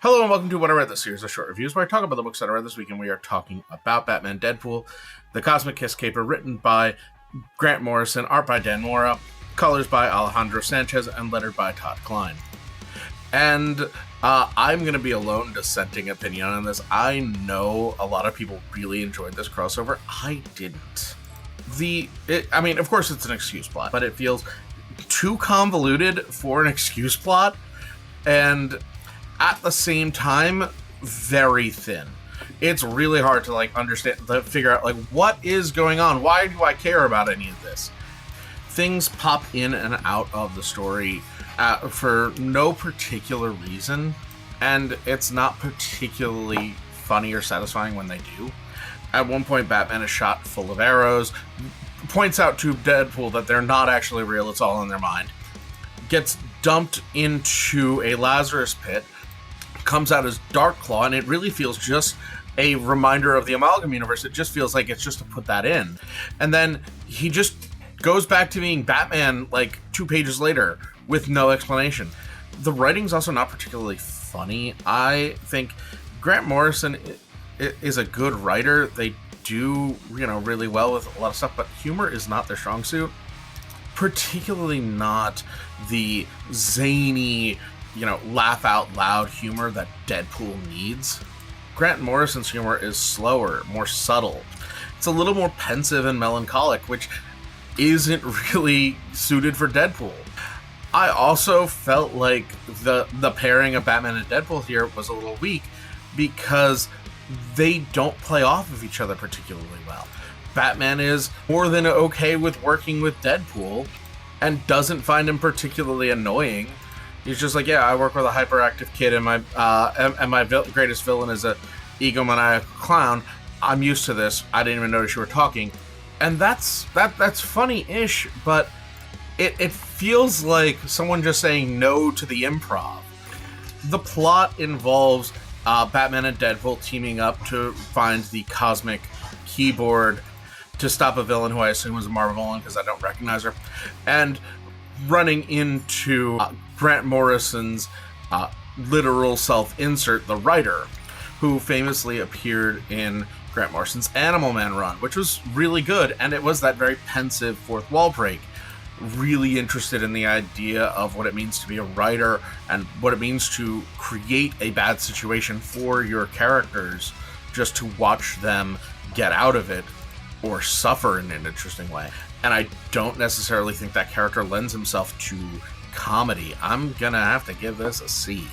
Hello and welcome to What I Read This Series of Short Reviews, where I talk about the books that I read this week, and we are talking about Batman Deadpool, the Cosmic Kiss Caper, written by Grant Morrison, art by Dan Mora, colors by Alejandro Sanchez, and lettered by Todd Klein. And I'm going to be a lone dissenting opinion on this. I know a lot of people really enjoyed this crossover. I didn't. Of course it's an excuse plot, but it feels too convoluted for an excuse plot, and at the same time, very thin. It's really hard to figure out what is going on. Why do I care about any of this? Things pop in and out of the story for no particular reason, and it's not particularly funny or satisfying when they do. At one point, Batman is shot full of arrows, points out to Deadpool that they're not actually real, it's all in their mind, gets dumped into a Lazarus pit, comes out as Darkclaw, and it really feels just a reminder of the Amalgam universe. It just feels like it's just to put that in. And then he just goes back to being Batman 2 pages later with no explanation. The writing's also not particularly funny. I think Grant Morrison is a good writer. They do, really well with a lot of stuff, but humor is not their strong suit. Particularly not the zany, laugh out loud humor that Deadpool needs. Grant Morrison's humor is slower, more subtle. It's a little more pensive and melancholic, which isn't really suited for Deadpool. I also felt like the pairing of Batman and Deadpool here was a little weak because they don't play off of each other particularly well. Batman is more than okay with working with Deadpool and doesn't find him particularly annoying. He's just I work with a hyperactive kid, and my greatest villain is a egomaniacal clown. I'm used to this. I didn't even notice you were talking. And that's funny-ish, but it feels like someone just saying no to the improv. The plot involves Batman and Deadpool teaming up to find the cosmic keyboard to stop a villain who I assume was a Marvel villain because I don't recognize her, and running into Grant Morrison's literal self-insert, the writer, who famously appeared in Grant Morrison's Animal Man run, which was really good, and it was that very pensive fourth wall break. Really interested in the idea of what it means to be a writer and what it means to create a bad situation for your characters just to watch them get out of it or suffer in an interesting way. And I don't necessarily think that character lends himself to comedy. I'm gonna have to give this a C.